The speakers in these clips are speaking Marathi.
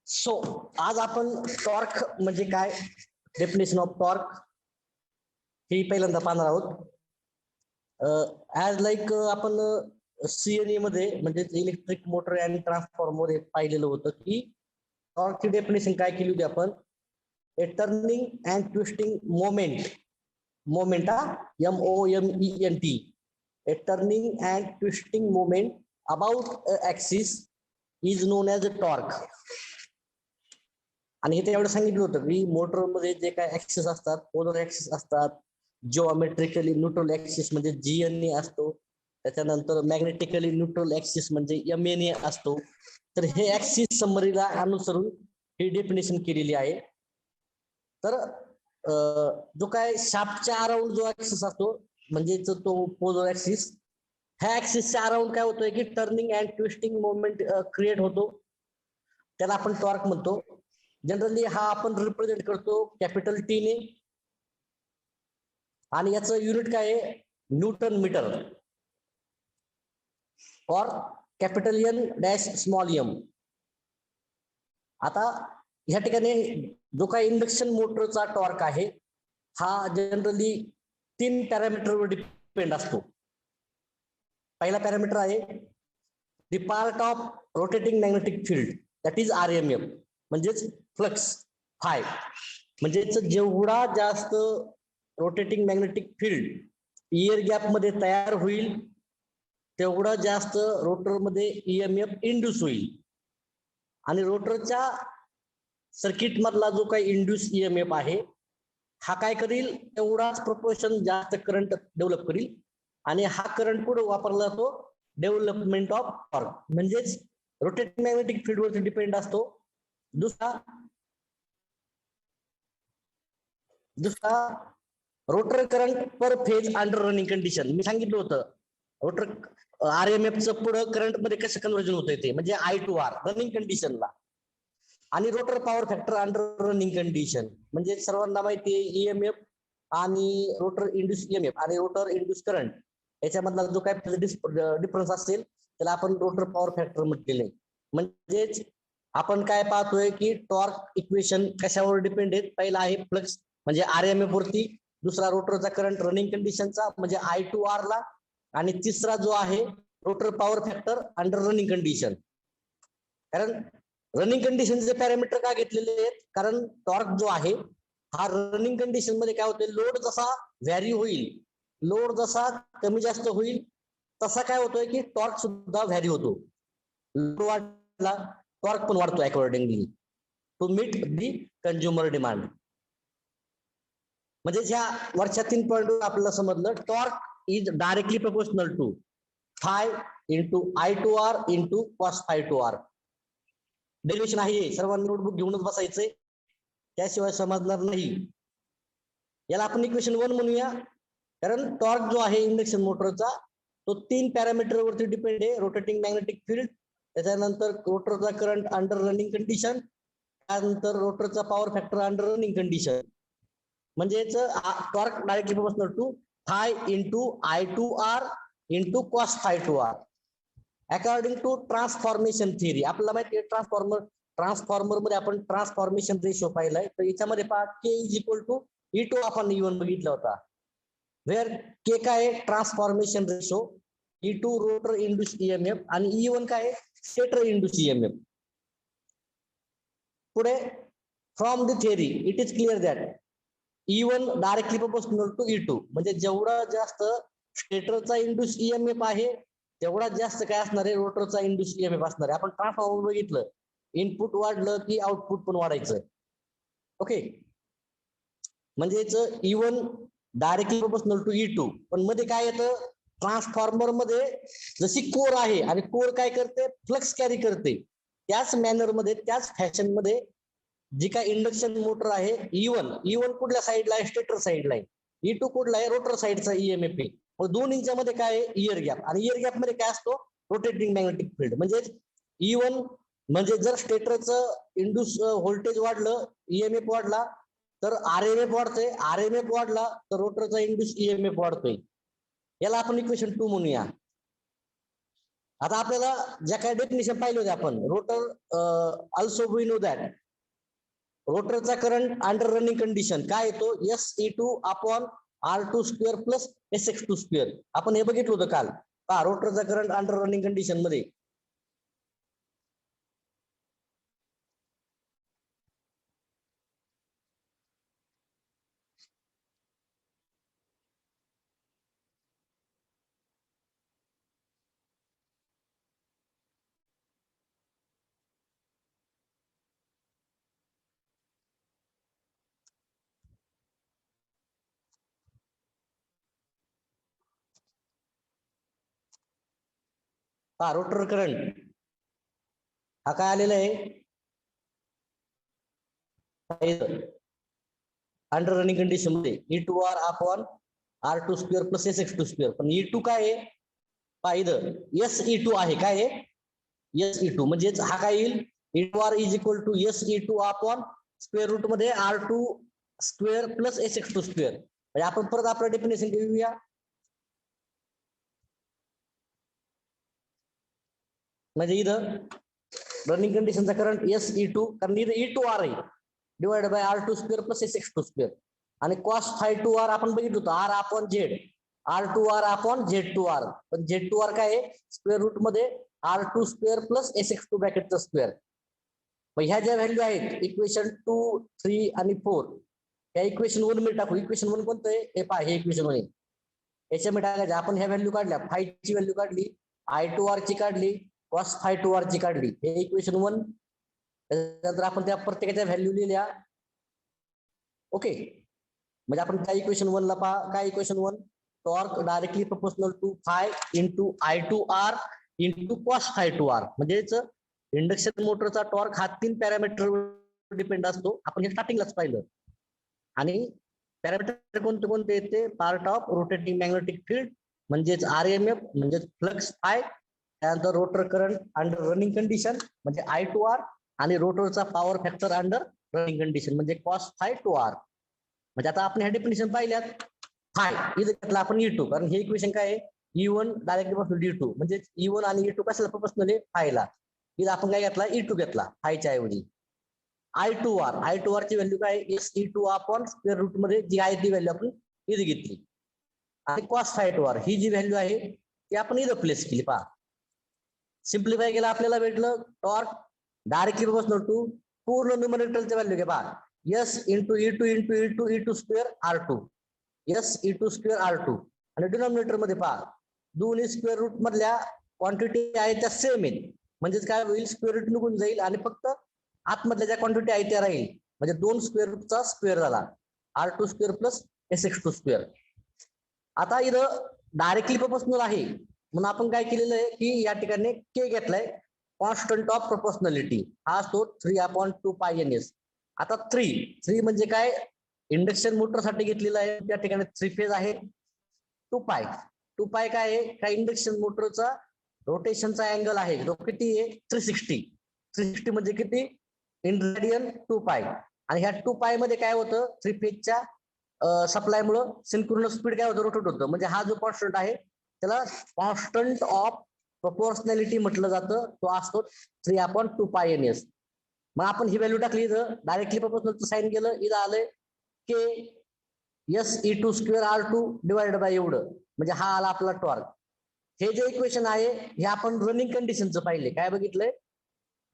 सो आज आपण टॉर्क म्हणजे काय, डेफिनेशन ऑफ टॉर्क ही पहिल्यांदा पाहणार आहोत. ऍज लाईक आपण सीएनई मध्ये म्हणजे इलेक्ट्रिक मोटर अँड ट्रान्सफॉर्मर पाहिलेलं होतं की टॉर्कची डेफिनेशन काय केली होती आपण. A turning and twisting moment MOMENT, a turning and twisting moment about axis is known as a torque. आणि हे एवढं सांगितलं होतं की मोटरमध्ये जे काय ऍक्सिस असतात, पोलर ऍक्सिस असतात, जिओमेट्रिकली न्यूट्रल ऍक्सिस म्हणजे GNE असतो, त्याच्यानंतर मॅग्नेटिकली न्यूट्रल ऍक्सिस म्हणजे MNA असतो. तर हे ऍक्सिस समरीला अनुसरून ही डेफिनेशन केलेली आहे. तर जो काय शाफ्टच्या अराउंड जो ऍक्सिस असतो म्हणजे तो पोलर ऍक्सिस, ह्या ऍक्सिसच्या अराउंड काय होतोय की turning and twisting moment create होतो, त्याला आपण टॉर्क म्हणतो. जनरली हा आपण रिप्रेझेंट करतो कॅपिटल T ने, आणि याचं युनिट काय आहे न्यूटन मीटर और capital N dash small m. आता ह्या ठिकाणी जो काही इंडक्शन मोटरचा टॉर्क आहे हा जनरली 3 पॅरामीटरवर डिपेंड असतो. पहिला पॅरामीटर आहे the part of rotating magnetic field, that is RMF, म्हणजेच फ्लक्स फाय. म्हणजे जेवढा जास्त rotating magnetic field year gap मध्ये तयार होईल तेवढा जास्त रोटर मध्ये EMF इंड्यूस होईल. आणि रोटरच्या सर्किट मधला जो काही इंड्यूस EMF आहे हा काय करील, तेवढाच प्रोपोर्शन जास्त करंट डेव्हलप करील, आणि हा करंट पुढे वापरला जातो डेव्हलपमेंट ऑफ टॉर्क. म्हणजेच रोटेटिंग मॅग्नेटिक फील्ड वरती डिपेंड असतो. दुसरा रोटर करंट पर फेज अंडर रनिंग कंडिशन. मी सांगितलं होतं रोटर RMF चं पुढं करंट मध्ये कसं कन्वर्जन होतंय ते म्हणजे I/R रनिंग कंडिशनला. आणि rotor power factor under running condition म्हणजे सर्वांना माहिती आहे EMF आणि रोटर इंड्यूस EMF आणि रोटर इंड्यूस करंट याच्यामधला जो काय डिफरन्स असेल त्याला आपण रोटर पॉवर फॅक्टर म्हटलेलं आहे. म्हणजेच आपण काय पाहतोय की टॉर्क इक्वेशन कशावर डिपेंड आहेत. पहिला आहे फ्लक्स म्हणजे RMF वरती, दुसरा रोटरचा करंट रनिंग कंडिशनचा म्हणजे I/R ला, आणि तिसरा जो आहे rotor power factor under running condition. कारण रनिंग कंडिशनचे पॅरामीटर का घेतलेले आहेत, कारण टॉर्क जो आहे हा रनिंग कंडिशन मध्ये काय होते, लोड जसा व्हॅरी होईल, लोड जसा कमी जास्त होईल तसा काय होतोय की टॉर्क सुद्धा व्हॅरी होतो. लोड वाढला टॉर्क पण वाढतो accordingly to meet the consumer demand. म्हणजे ह्या वरच्या 3 पॉइंट आपल्याला समजलं torque is directly proportional to phi into I/R into cos φ/R. Derivation आहे, सर्वांनी नोटबुक घेऊनच बसायचंय, त्याशिवाय समजणार नाही. याला आपण इक्वेशन 1 म्हणूया. कारण टॉर्क जो आहे इंडक्शन मोटरचा तो 3 पॅरामीटर वरती डिपेंड आहे. रोटेटिंग मॅग्नेटिक फील्ड, त्याच्यानंतर रोटरचा करंट अंडर रनिंग कंडिशन, त्यानंतर रोटरचा power factor under running condition. म्हणजेच torque directly proportional to phi into I/R into cos φ/R. According to transformation theory आपल्याला माहिती आहे ट्रान्सफॉर्मर मध्ये आपण ट्रान्सफॉर्मेशन रेशो पाहिलाय. तर याच्यामध्ये पहा K is equal to E2 आपण E1 बघितला होता. वेअर K काय आहे transformation ratio, E2 rotor induce EMF आणि E1 काय आहे स्टेटर इंड्यूस EMF. पुढे from the theory it is clear that E1 directly proportional to E2. म्हणजे जेवढा जास्त स्टेटरचा इंड्यूस EMF आहे तेवढा जास्त काय असणार आहे रोटरचा इंड्यूस EMF असणार आहे. आपण ट्रान्सफॉर्मर बघितलं, इनपुट वाढलं की आउटपुट पण वाढायचं. ओके, म्हणजेच E1 directly proportional to E2. पण मध्ये काय येतं ट्रान्सफॉर्मर मध्ये जशी कोर आहे आणि कोर काय करते फ्लक्स कॅरी करते, त्याच मॅनर मध्ये त्याच फॅशन मध्ये जी काय इंडक्शन मोटर आहे E1 कुठल्या साईडला आहे स्टेटर साईडला आहे, E2 कुठला आहे रोटर साईडचा EMF आहे. मग 2 इंचामध्ये काय आहे इयर गॅप, आणि इयर गॅप मध्ये काय असतो रोटेटिंग मॅग्नेटिक फील्ड. म्हणजे E1 म्हणजे जर स्टेटरचं इंड्यूस व्होल्टेज वाढलं EMF वाढला तर RMF वाढतोय, RMF वाढला तर रोटरचा इंड्यूस EMF वाढतोय. याला आपण इक्वेशन 2 म्हणूया. आता आपल्याला ज्या काही डेफिनेशन पाहिले होते आपण, rotor also we know that रोटरचा करंट अंडर रनिंग कंडिशन काय येतो, SE2 upon R2 square plus SX2 square. आपण हे बघितलं होतं काल. रोटरचा करंट अंडर रनिंग कंडिशन मध्ये रोटर करंट हा काय आलेला आहे, अंडर रनिंग कंडिशन मध्ये E2R upon R2 square plus SX2 square. पण E2 काय आहे, इथं SE2 आहे. काय आहे, SE2 म्हणजेच हा काय येईल, E2R is equal to SE2 upon square root मध्ये R2 square plus SX2 square. म्हणजे आपण परत आपलं डेफिनेशन घेऊया. म्हणजे इथं रनिंग कंडिशनचा करंट SE2, कारण इथं E2R आहे divided by R2 square plus SX2 square. आणि कॉस φ2R आपण बघितलं होतं, R upon Z, R2R upon Z2R. पण Z2R काय आहे, स्क्वेअर रूट मध्ये R2 square plus SX2 ब्रॅकेटचा square. मग ह्या ज्या व्हॅल्यू आहेत इक्वेशन 2, 3 आणि 4, या इक्वेशन 1 मध्ये टाकू. इक्वेशन 1 कोणतं आहे, हे पहा, हे इक्वेशन 1 आहे. याच्यामध्ये टाकायचं आपण ह्या व्हॅल्यू काढल्या, फायची व्हॅल्यू काढली, I2R ची काढली, कॉस φ2R ची काढली. हे इक्वेशन 1. त्यानंतर आपण त्या प्रत्येकाच्या व्हॅल्यू लिहिल्या. ओके, म्हणजे आपण त्या इक्वेशन 1 ला पहा, काय equation 1, torque directly proportional to phi into I2R into cos φ2R. म्हणजेच इंडक्शन मोटरचा टॉर्क हा 3 पॅरामीटरवर डिपेंड असतो. आपण हे स्टार्टिंगलाच पाहिलं. आणि पॅरामीटर कोणते कोणते येते, part of rotating magnetic field म्हणजेच RMF म्हणजेच फ्लक्स फाय, त्यानंतर rotor current under running condition म्हणजे I2R, आणि रोटरचा power factor under running condition म्हणजे कॉस φ2R. म्हणजे आता आपण ह्या डेफिनेशन पाहिल्यात. फाय इथं घेतला आपण E2, कारण हे इक्वेशन काय आहे, E1 डायरेक्टली पासून D2, म्हणजे E1 आणि E2 कशाला प्रोपोर्शनल आहे, फायला. इथं आपण काय घेतला, E2 घेतला फायच्या ऐवजी. I2R ची व्हॅल्यू काय, SE2 अपॉन स्क्वेअर रूट मध्ये जी आहे ती व्हॅल्यू आपण इथे घेतली. आणि कॉस φ2R ही जी व्हॅल्यू आहे ती आपण इथं प्लेस केली. पहा, सिम्प्लिफाय केलं, आपल्याला भेटलं टॉर्क डायरेक्टली प्रोपोर्शनल टू पूर्ण न्यूमरेटरची व्हॅल्यू घ्या. पहा, S into E2 square R2, SE2 square R2. आणि डिनॉमिनेटर मध्ये पहा, दोन्ही स्क्वेअर रूट मधल्या क्वांटिटी आहे त्या सेम आहेत. म्हणजेच काय होईल, स्क्वेअर रूट निघून जाईल आणि फक्त आतमधल्या ज्या क्वांटिटी आहे त्या राहील. म्हणजे 2 स्क्वेअर रूटचा स्क्वेअर झाला, R2 square plus SX2 square. आता इथं डायरेक्टली प्रोपोर्शनल आहे म्हणून आपण काय केलेलं आहे की या ठिकाणी K घेतलाय, कॉन्स्टंट ऑफ प्रोपोर्शनॅलिटी. हा असतो 3/2πNS. आता 3 म्हणजे काय, इंडक्शन मोटर साठी घेतलेला आहे. त्या ठिकाणी 3 फेज आहे. 2π काय आहे, काय इंडक्शन मोटरचा रोटेशनचा अँगल आहे तो किती आहे, 360 म्हणजे किती, इन रेडियन 2π. आणि ह्या 2π मध्ये काय होतं, 3 फेजच्या सप्लाय मुळे सिंक्रोनस स्पीड काय होतं, रोटेट होतं. म्हणजे हा जो कॉन्स्टंट आहे त्याला कॉन्स्टंट ऑफ प्रोपोर्शनॅलिटी म्हटलं जातं. तो असतो 3/2πNS. मग आपण ही व्हॅल्यू टाकली, इथं डायरेक्टली प्रोपोर्शनलचं साइन केलं, इथं आलंय K SE2 square R2 divided by एवढं, म्हणजे हा आला आपला टॉर्क. हे जे इक्वेशन आहे हे आपण रनिंग कंडिशनचं पाहिले. काय बघितलंय,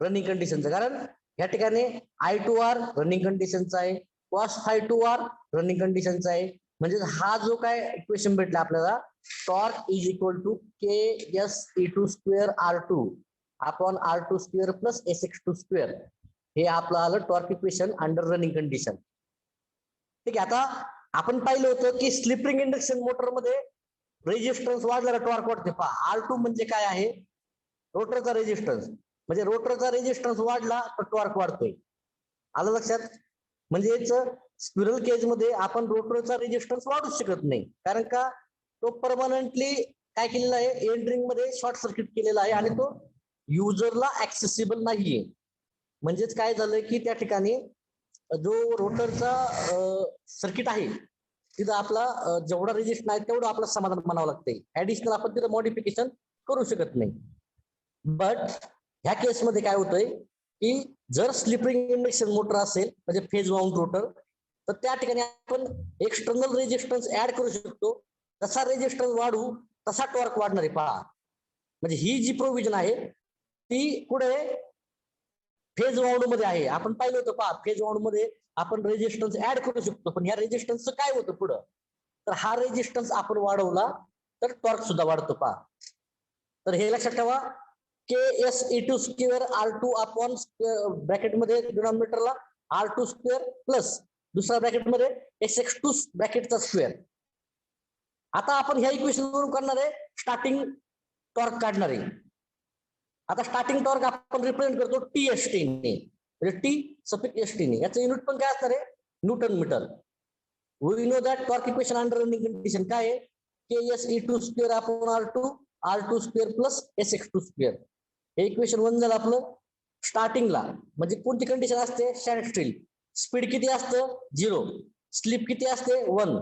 रनिंग कंडिशनचं. कारण या ठिकाणी I2R रनिंग कंडिशनचा आहे, कॉस φ2R रनिंग कंडिशनचा आहे. म्हणजे हा जो काय इक्वेशन भेटला आपल्याला, torque is equal to K SE2 square R2 upon R2 square plus SX2 square. हे आपलं आलं torque equation under running condition. ठीक आहे, आता आपण पाहिलं होतं की स्लिप रिंग इंडक्शन मोटर मध्ये रेजिस्टन्स वाढलेला टॉर्क वाढते. पहा, R2 म्हणजे काय आहे, रोटरचा रेजिस्टन्स. म्हणजे रोटरचा रेजिस्टन्स वाढला तर टॉर्क वाढतोय. आलं लक्षात. म्हणजेच स्क्विरल केज मध्ये आपण रोटरचा रेजिस्टन्स वाढू शकत नाही, कारण का तो परमनंटली काय केलेला आहे, एंड रिंग मध्ये शॉर्ट सर्किट केलेला आहे आणि तो युजरला ऍक्सेसिबल नाहीये. म्हणजेच काय झालंय की त्या ठिकाणी जो रोटरचा सर्किट आहे तिथं आपला जेवढा रेजिस्टन्स आहे तेवढं आपलं समाधान मानावं लागतंय. ऍडिशनल आपण तिथं मॉडिफिकेशन करू शकत नाही. बट ह्या केसमध्ये काय होतंय की जर स्लिपिंग इंडक्शन मोटर असेल म्हणजे फेज वाऊंड रोटर, तर त्या ठिकाणी आपण एक्सटर्नल रेजिस्टन्स ऍड करू शकतो. जसा रेजिस्टन्स वाढू तसा टॉर्क वाढणार आहे. पहा, म्हणजे ही जी प्रोव्हिजन आहे ती पुढे फेज वाऊंड मध्ये आहे. आपण पाहिलं होतं पहा, फेज वाऊंड मध्ये आपण रेजिस्टन्स ऍड करू शकतो, पण ह्या रेजिस्टन्सचं काय होतं पुढं, तर हा रेजिस्टन्स आपण वाढवला तर टॉर्क सुद्धा वाढतो. पहा, तर हे लक्षात ठेवा, KSE2 स्क्वेअर R2 अपॉन ब्रॅकेटमध्ये डिनॉमिनेटरला R2 स्क्वेअर प्लस दुसऱ्या ब्रॅकेटमध्ये SX2 ब्रॅकेटचा स्क्वेअर. आता आपण ह्या इक्वेशन वरून करणार आहे स्टार्टिंग टॉर्क काढणार आहे. आता स्टार्टिंग टॉर्क आपण रिप्रेझेंट करतो TST ने, म्हणजे T सफिक्स ST ने. याचं युनिट पण काय असणार आहे, newton metre. We know that torque equation under running condition काय आहे, KSE2 square upon R2 square plus SX2 square. हे इक्वेशन 1 झालं आपलं. स्टार्टिंगला म्हणजे कोणती कंडिशन असते, स्टँड स्टील. स्पीड किती असतं, 0. स्लिप किती असते, 1.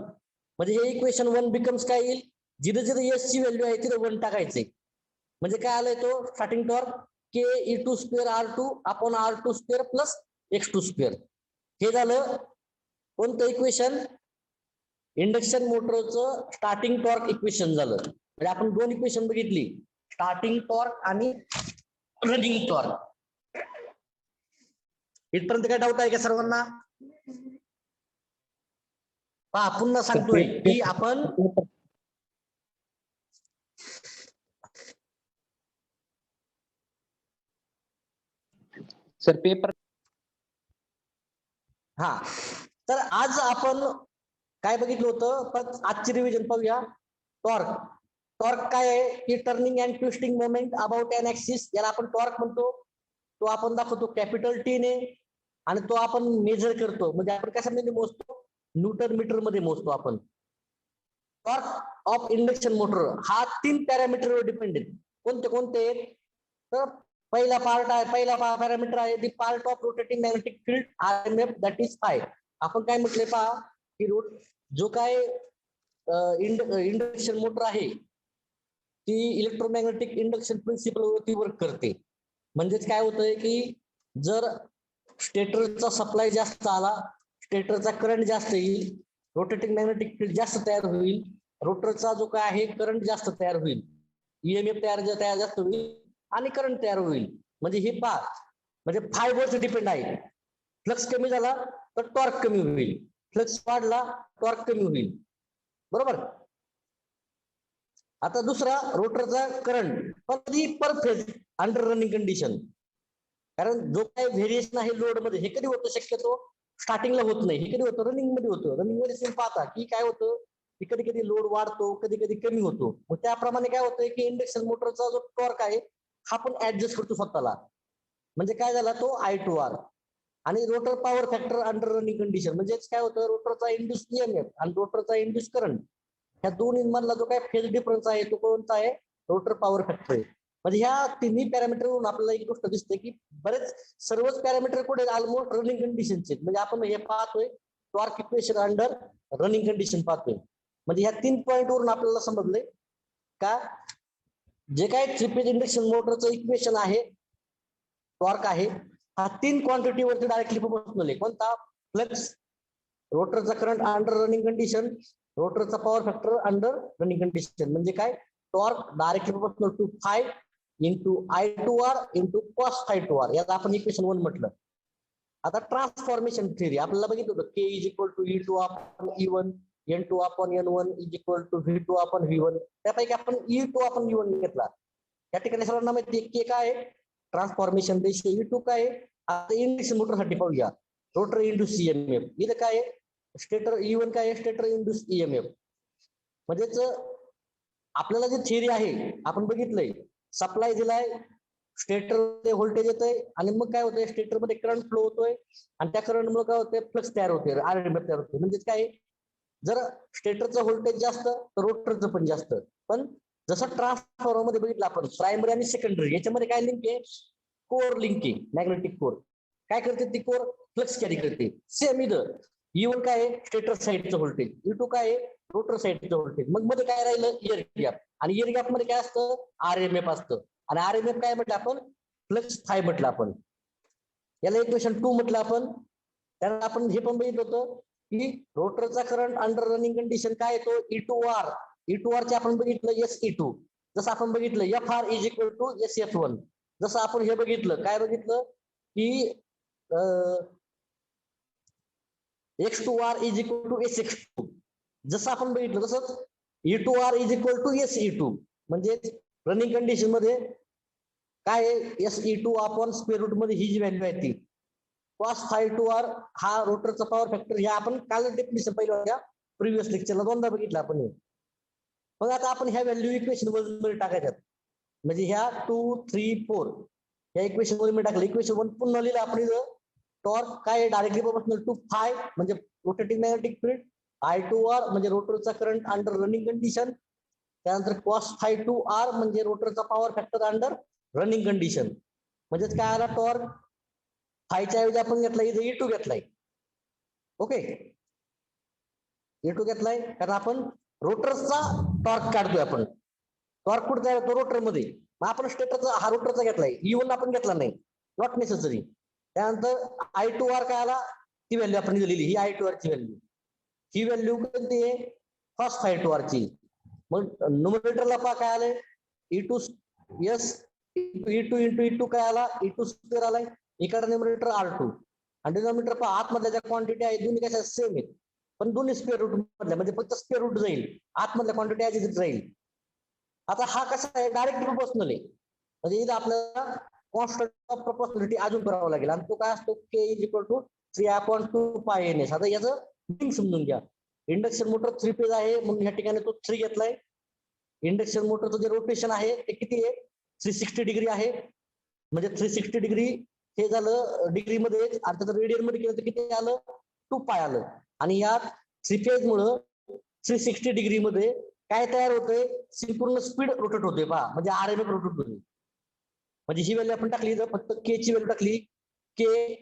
म्हणजे हे इक्वेशन 1 बिकम्स काय येईल, जिथे जिथे एस ची व्हॅल्यू आहे तिथे 1 टाकायचे. म्हणजे काय आलंय तो starting torque KE2 square R2 upon R2 square plus X2 square. हे झालं कोणतं इक्वेशन, इंडक्शन मोटरचं स्टार्टिंग टॉर्क इक्वेशन झालं. म्हणजे आपण दोन इक्वेशन बघितली, स्टार्टिंग टॉर्क आणि रनिंग टॉर्क. इथपर्यंत काय डाऊट आहे का सर्वांना? पहा, पुन्हा सांगतोय की आपण सर पेपर. हा, तर आज आपण काय बघितलं होतं, पण आजची रिव्हिजन पाहूया. टॉर्क. टॉर्क काय आहे की turning and twisting moment about an axis, याला आपण टॉर्क म्हणतो. तो आपण दाखवतो कॅपिटल T ने, आणि तो आपण मेजर करतो. म्हणजे आपण कशामध्ये मोजतो, न्यूटन मीटर मध्ये मोजतो आपण. टॉर्क ऑफ इंडक्शन मोटर हा 3 पॅरामीटरवर डिपेंड आहे. कोणते कोणते, तर पहिला पार्ट आहे, पहिला पॅरामीटर आहे the part of rotating magnetic field RMF that is five. आपण काय म्हटले पहा की जो काय इंडक्शन मोटर आहे ती इलेक्ट्रोमॅग्नेटिक इंडक्शन प्रिन्सिपल वरती वर्क करते. म्हणजेच काय होतंय की जर स्टेटरचा सप्लाय जास्त आला, स्टेटरचा करंट जास्त येईल, रोटेटिंग मॅग्नेटिक फील्ड जास्त तयार होईल, रोटरचा जो काय आहे करंट जास्त तयार होईल, EMF तयार जास्त होईल आणि करंट तयार होईल. म्हणजे हे पहा, म्हणजे फाय वरती डिपेंड आहे. फ्लक्स कमी झाला तर टॉर्क कमी होईल, फ्लक्स वाढला टॉर्क कमी होईल. बरोबर. आता दुसरा, रोटरचा करंट पर फेज अंडर रनिंग कंडिशन. कारण जो काही व्हेरिएशन आहे लोड मध्ये, हे कधी होतं, शक्यतो स्टार्टिंगला होत नाही. हे कधी होतं, रनिंग मध्ये होतं. रनिंग मध्ये तुम्ही पाहता की काय होतं की कधी कधी लोड वाढतो, कधी कधी कमी होतो. मग त्याप्रमाणे काय होतंय की इंडक्शन मोटरचा जो टॉर्क आहे हा पण ऍडजस्ट करतो स्वतःला. म्हणजे काय झाला तो I2R. आणि rotor power factor under running condition म्हणजे काय होतं, रोटरचा इंड्यूस EMF आणि रोटरचा इंड्यूस करंट, ह्या दोन्ही मधला जो काय फेज डिफरन्स आहे तो कोणता आहे, रोटर पॉवर फॅक्टर आहे. म्हणजे ह्या तिन्ही पॅरामीटरवरून आपल्याला एक गोष्ट दिसते की बरेच सर्वच पॅरामीटर कुठे ऑलमोस्ट रनिंग कंडिशनचे. म्हणजे आपण हे पाहतोय torque equation under running condition पाहतोय. म्हणजे ह्या 3 पॉइंट वरून आपल्याला समजलंय का जे काय 3 फेज इंडक्शन मोटरचं इक्वेशन आहे, टॉर्क आहे, हा 3 क्वांटिटी वरती डायरेक्टली प्रोपोर्शनल आहे. कोणता, फ्लक्स, रोटरचा करंट अंडर रनिंग कंडिशन, रोटरचा power factor under running condition. म्हणजे काय, torque directly proportional to phi into I2R into cos φ2R. याला आपण इक्वेशन 1 म्हटलं. आता ट्रान्सफॉर्मेशन थिअरी आपल्याला बघितलं होतं, K is equal to E2 upon E1, N2 upon N1 is equal to V2 upon V1. त्यापैकी आपण E2 अपॉन E1 घेतला. या ठिकाणी सर्वांना माहिती आहे K काय आहे, ट्रान्सफॉर्मेशन रेशियो, E2 काय आहे. आता इंडक्शन मोटरसाठी पाहूया, रोटर इंड्यूस EMF. इथं काय आहे, स्टेटर E1 काय आहे, स्टेटर इंड्यूस EMF. म्हणजेच आपल्याला जे थिअरी आहे आपण बघितलंय, सप्लाय दिलाय, स्टेटर व्होल्टेज येतंय आणि मग काय होतंय, स्टेटर मध्ये करंट फ्लो होतोय आणि त्या करंट मुळे काय होतंय, फ्लक्स तयार होते, RMF तयार होते. म्हणजे काय, जर स्टेटरचं व्होल्टेज जास्त तर रोटरचं पण जास्त. पण जसं ट्रान्सफॉर्मर मध्ये बघितलं आपण, प्रायमरी आणि सेकंडरी याच्यामध्ये काय लिंक आहे, कोर लिंक आहे, मॅग्नेटिक कोर. काय करते ती कोर, फ्लक्स कॅरी करते. सेम इथं E1 काय आहे स्टेटर साईडचं व्होल्टेज, E2 काय आहे रोटर साईडचं व्होल्टेज. मग मध्ये काय राहिलं इयर गॅप, आणि इयर गॅप मध्ये काय असतं आरएमएफ असतं. आणि आरएमएफ काय म्हटलं आपण फ्लक्स फाय म्हटलं आपण, याला इक्वेशन 2 म्हटलं आपण. त्यानंतर आपण हे पण बघितलं होतं की रोटरचा करंट अंडर रनिंग कंडिशन काय येतो E2R. E2R चे आपण बघितलं SE2. जसं आपण बघितलं FR is equal to SF1. जसं आपण हे बघितलं काय बघितलं की X2R is equal to SX2. जसं आपण बघितलं तसंच E2R is equal to SE2. म्हणजे रनिंग कंडिशन मध्ये काय आहे SE2 आपण स्क्वेअर रूट मध्ये ही जी व्हॅल्यू आहे ती cos phi 2R हा रोटरचा पॉवर फॅक्टर. ह्या आपण काल डेफिनेशन पहिल्या प्रिव्हियस लेक्चरला दोनदा बघितलं आपण. मग आता आपण ह्या व्हॅल्यू इक्वेशन मध्ये टाकायच्यात. म्हणजे ह्या 2, 3, 4 या इक्वेशन मध्ये मी टाकलं. इक्वेशन 1 पुन्हा लिहिलं आपण इथं. टॉर्क काय डायरेक्टली प्रोपोर्शनल टू फाय म्हणजे रोटेटिंग मॅग्नेटिक फील्ड, I2R म्हणजे रोटरचा करंट अंडर रनिंग कंडिशन. त्यानंतर cos phi 2R म्हणजे रोटरचा power factor under running condition. म्हणजेच काय आला टॉर्क फायच्या ऐवजी आपण घेतलाय इथे E2 घेतलाय. ओके E2 घेतलाय कारण आपण रोटरचा टॉर्क काढतोय आपण. टॉर्क कुठे आहे तो रोटर मध्ये. मग आपण स्टेटरचा हा रोटरचा घेतलाय, E1 आपण घेतला नाही, नॉट नेसेसरी. त्यानंतर I2R काय आला ती व्हॅल्यू आपण दिलेली, ही I2R ची व्हॅल्यू. ही व्हॅल्यू कोणती आहे cos phi 2R ची. मग न्यूमरेटरला पहा काय आलंय E2 S E2 into E2 काय आला E2 स्क्वेअर आलाय. इकडे न्यूमरेटर R2 आणि डिनॉमिनेटर पहा आतमधल्या ज्या क्वांटिटी आहे दोन्ही कशा सेम आहेत पण दोन्ही स्क्वेअर रूट मधल्या, म्हणजे फक्त स्क्वेअर रूट जाईल, आतमधल्या क्वांटिटी ऍज इट राहील. आता हा कसा आहे डायरेक्ट प्रोपोर्शनल आहे. म्हणजे इथं आपल्याला कॉन्स्टंट ऑफ प्रोपोर्शनॅलिटी अजून करावा लागेल आणि तो काय असतो K इज इक्वल टू 3/2 पाय NS. आता याचं मीनिंग समजून घ्या. इंडक्शन मोटर 3 फेज आहे म्हणून या ठिकाणी तो 3 घेतलाय. इंडक्शन मोटरचं जे रोटेशन आहे ते किती आहे 360 डिग्री आहे. म्हणजे 360 डिग्री हे झालं डिग्री मध्ये आणि त्याचं रेडियन मध्ये केलं तर किती आलं 2 पाय आलं. आणि या 3 फेज मुळे 360 डिग्री मध्ये काय तयार होतंय संपूर्ण स्पीड रोटेट होते पहा, म्हणजे आरएमएफ रोटेट होते. म्हणजे ही व्हॅल्यू आपण टाकली तर फक्त के ची व्हॅल्यू टाकली, के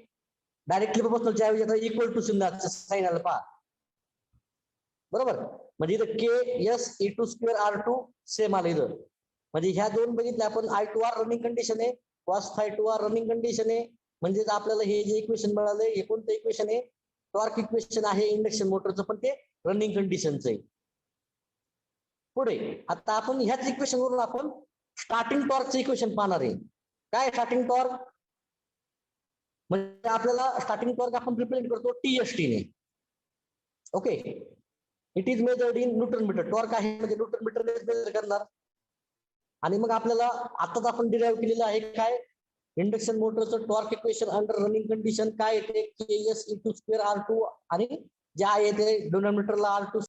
डायरेक्टली प्रोपोर्शनलच्या ऐवजी आता इक्वल टू चिन्ह साइन आलं पहा बरोबर. म्हणजे इथं के S E2 square R2 same आलं इथं. म्हणजे ह्या दोन बघितल्या आपण I2R रनिंग कंडिशन आहे, cos phi 2R running condition आहे. म्हणजे आपल्याला हे जे इक्वेशन मिळालंय हे कोणतं इक्वेशन आहे टॉर्क इक्वेशन आहे इंडक्शन मोटरचं, पण ते रनिंग कंडिशनचं आहे. पुढे आता आपण ह्याच इक्वेशन वरून आपण स्टार्टिंग टॉर्कचं इक्वेशन पाहणार आहे. काय स्टार्टिंग टॉर्क म्हणजे आपल्याला स्टार्टिंग टॉर्क आपण रिप्रेझेंट करतो TST ने. Okay it is measured in newton metre. Torque आहे म्हणजे न्यूटन मीटर मेजर करणार. आणि मग आपल्याला आताच आपण डिराईव्ह केलेलं आहे काय इंडक्शन मोटरचं torque equation under running condition काय येते KS E2 स्क्वेअर R2 आणि जे आहे ते डिनॉमिनेटरला R2